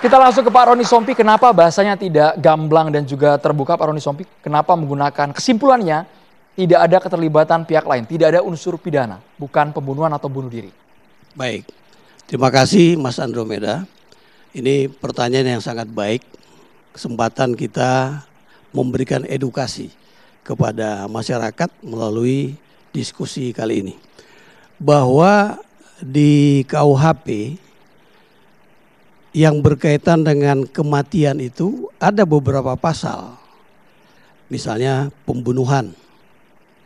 Kita langsung ke Pak Roni Sompi. Kenapa bahasanya tidak gamblang dan juga terbuka, Pak Roni Sompi? Kenapa menggunakan kesimpulannya tidak ada keterlibatan pihak lain, tidak ada unsur pidana, bukan pembunuhan atau bunuh diri? Baik, terima kasih Mas Andromeda. Ini pertanyaan yang sangat baik. Kesempatan kita memberikan edukasi kepada masyarakat melalui diskusi kali ini. Bahwa di KUHP yang berkaitan dengan kematian itu ada beberapa pasal. Misalnya pembunuhan,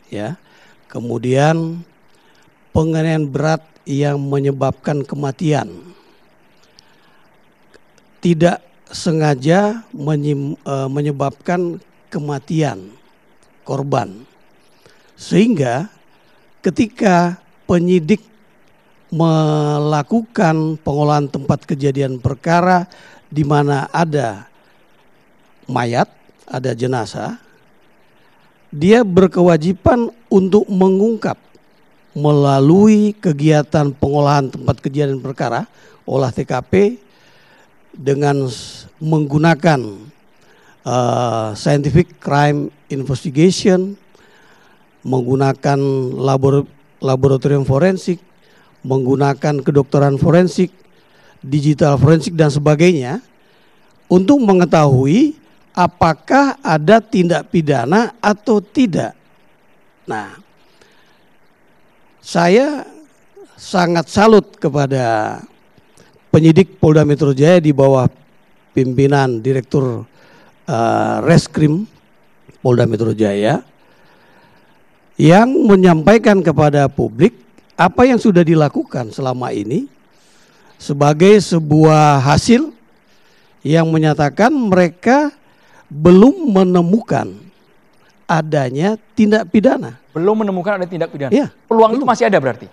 ya. Kemudian penganiayaan berat yang menyebabkan kematian. Tidak sengaja menyebabkan kematian korban. Sehingga ketika penyidik melakukan pengolahan tempat kejadian perkara di mana ada mayat, ada jenazah, dia berkewajiban untuk mengungkap melalui kegiatan pengolahan tempat kejadian perkara, olah TKP dengan menggunakan scientific crime investigation, menggunakan laboratorium forensik, menggunakan kedokteran forensik, digital forensik dan sebagainya untuk mengetahui apakah ada tindak pidana atau tidak. Nah, saya sangat salut kepada penyidik Polda Metro Jaya di bawah pimpinan Direktur Reskrim Polda Metro Jaya yang menyampaikan kepada publik apa yang sudah dilakukan selama ini sebagai sebuah hasil yang menyatakan mereka belum menemukan adanya tindak pidana. Belum menemukan ada tindak pidana? Ya, peluang itu masih ada berarti?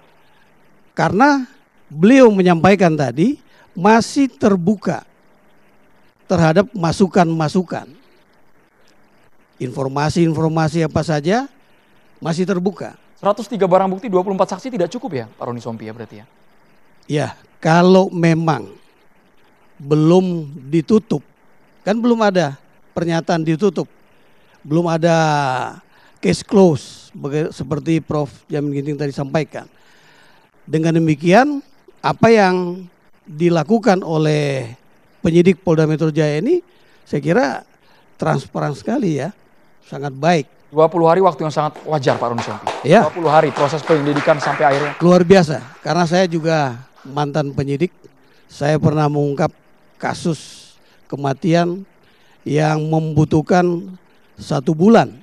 Karena beliau menyampaikan tadi masih terbuka terhadap masukan-masukan. Informasi-informasi apa saja masih terbuka. 103 barang bukti, 24 saksi tidak cukup ya Pak Roni Sompi ya berarti ya? Ya, kalau memang belum ditutup, kan belum ada pernyataan ditutup, belum ada case close seperti Prof. Jamin Ginting tadi sampaikan. Dengan demikian, apa yang dilakukan oleh penyidik Polda Metro Jaya ini saya kira transparan sekali ya, sangat baik. 20 hari waktu yang sangat wajar Pak Roni Sompi. Ya. 20 hari proses penyelidikan sampai akhirnya. Luar biasa, karena saya juga mantan penyidik. Saya pernah mengungkap kasus kematian yang membutuhkan 1 bulan.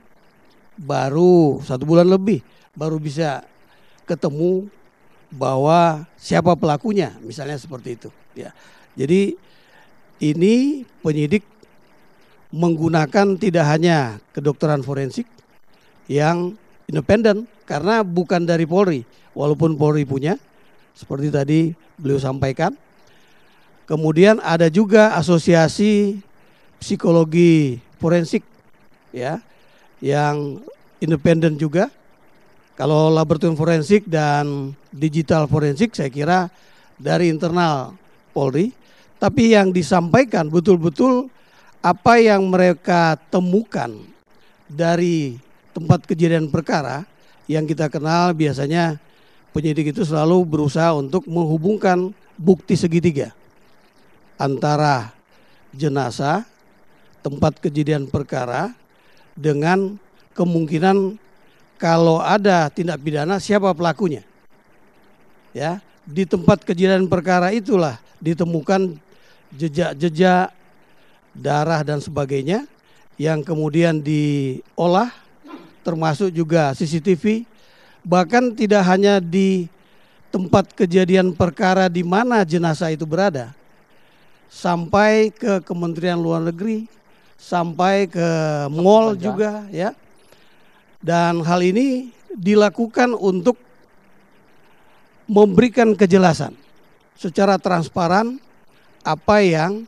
Baru 1 bulan lebih, baru bisa ketemu bahwa siapa pelakunya, misalnya seperti itu. Ya. Jadi ini penyidik menggunakan tidak hanya kedokteran forensik yang independen karena bukan dari Polri, walaupun Polri punya seperti tadi beliau sampaikan. Kemudian ada juga asosiasi psikologi forensik ya yang independen juga. Kalau laboratorium forensik dan digital forensik saya kira dari internal Polri, tapi yang disampaikan betul-betul apa yang mereka temukan dari tempat kejadian perkara yang kita kenal biasanya penyidik itu selalu berusaha untuk menghubungkan bukti segitiga antara jenazah, tempat kejadian perkara dengan kemungkinan kalau ada tindak pidana siapa pelakunya. Ya, di tempat kejadian perkara itulah ditemukan jejak-jejak darah dan sebagainya yang kemudian diolah, termasuk juga CCTV, bahkan tidak hanya di tempat kejadian perkara di mana jenazah itu berada, sampai ke Kementerian Luar Negeri, sampai ke mall juga ya. Dan hal ini dilakukan untuk memberikan kejelasan secara transparan apa yang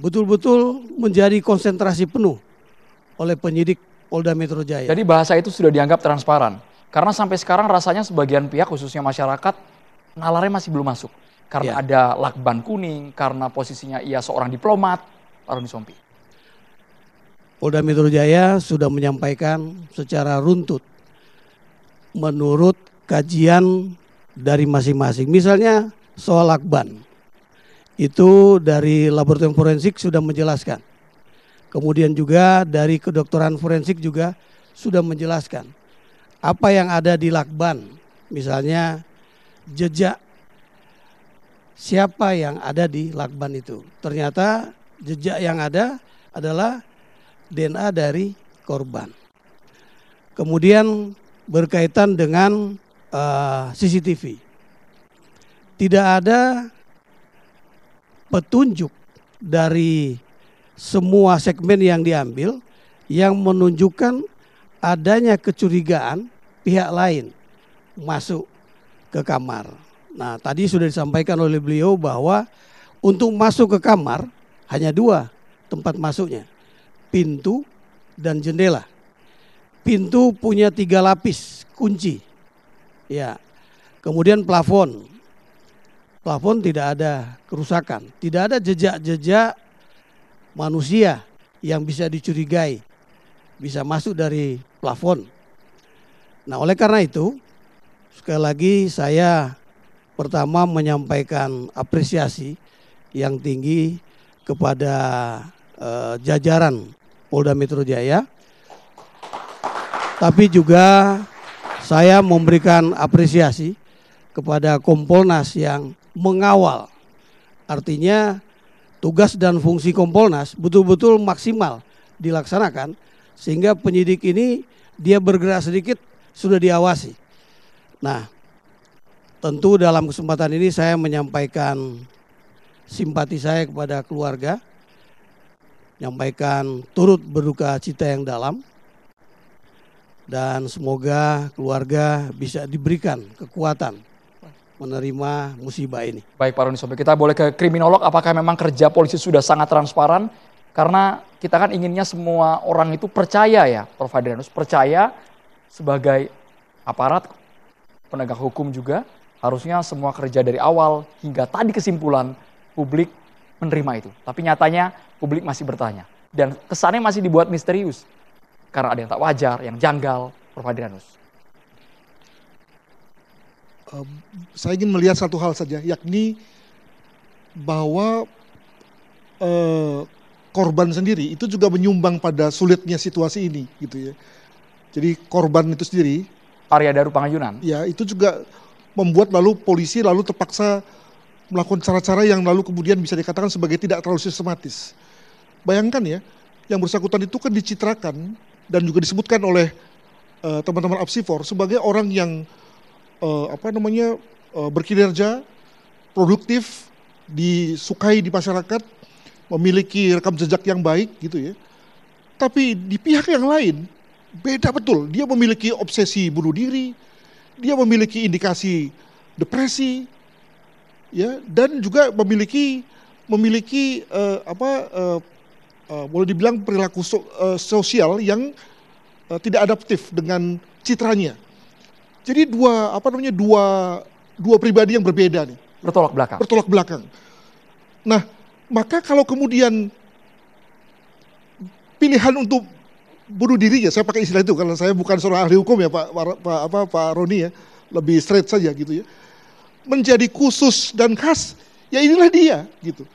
betul-betul menjadi konsentrasi penuh oleh penyidik Polda Metro Jaya. Jadi bahasa itu sudah dianggap transparan. Karena sampai sekarang rasanya sebagian pihak khususnya masyarakat nalarnya masih belum masuk. Karena Ya. ada lakban kuning, karena posisinya ia seorang diplomat, Pak Roni Sompi. Polda Metro Jaya sudah menyampaikan secara runtut menurut kajian dari masing-masing. Misalnya soal lakban, itu dari laboratorium forensik sudah menjelaskan. Kemudian juga dari kedokteran forensik juga sudah menjelaskan apa yang ada di lakban. Misalnya jejak siapa yang ada di lakban itu. Ternyata jejak yang ada adalah DNA dari korban. Kemudian berkaitan dengan CCTV. Tidak ada petunjuk dari semua segmen yang diambil yang menunjukkan adanya kecurigaan pihak lain masuk ke kamar. Nah, tadi sudah disampaikan oleh beliau bahwa untuk masuk ke kamar hanya dua tempat masuknya, pintu dan jendela. Pintu punya 3 lapis kunci, ya. Kemudian plafon, plafon tidak ada kerusakan, tidak ada jejak-jejak manusia yang bisa dicurigai bisa masuk dari plafon. Nah, oleh karena itu sekali lagi saya pertama menyampaikan apresiasi yang tinggi kepada jajaran Polda Metro Jaya. Tapi juga saya memberikan apresiasi kepada Kompolnas yang mengawal. Artinya tugas dan fungsi Kompolnas betul-betul maksimal dilaksanakan sehingga penyidik ini dia bergerak sedikit sudah diawasi. Nah, tentu dalam kesempatan ini saya menyampaikan simpati saya kepada keluarga, menyampaikan turut berduka cita yang dalam, dan semoga keluarga bisa diberikan kekuatan menerima musibah ini. Baik Pak Roni Sompi, kita boleh ke kriminolog, apakah memang kerja polisi sudah sangat transparan? Karena kita kan inginnya semua orang itu percaya ya, Prof. Hadrianus, percaya sebagai aparat penegak hukum juga, harusnya semua kerja dari awal hingga tadi kesimpulan publik menerima itu. Tapi nyatanya publik masih bertanya dan kesannya masih dibuat misterius karena ada yang tak wajar, yang janggal, Prof. Hadrianus. Saya ingin melihat satu hal saja, yakni bahwa korban sendiri itu juga menyumbang pada sulitnya situasi ini, gitu ya. Jadi korban itu sendiri, Arya Daru Pangayunan, ya itu juga membuat lalu polisi lalu terpaksa melakukan cara-cara yang lalu kemudian bisa dikatakan sebagai tidak terlalu sistematis. Bayangkan ya, yang bersangkutan itu kan dicitrakan dan juga disebutkan oleh teman-teman Apsifor sebagai orang yang berkinerja, produktif, disukai di masyarakat, memiliki rekam jejak yang baik gitu ya. Tapi di pihak yang lain beda betul, dia memiliki obsesi bunuh diri, dia memiliki indikasi depresi, ya, dan juga memiliki boleh dibilang perilaku sosial yang tidak adaptif dengan citranya. Jadi dua pribadi yang berbeda nih. bertolak belakang. Bertolak belakang. Nah, maka kalau kemudian pilihan untuk bunuh diri ya, saya pakai istilah itu karena saya bukan seorang ahli hukum ya Pak Roni ya, lebih straight saja gitu ya. Menjadi khusus dan khas, ya inilah dia gitu.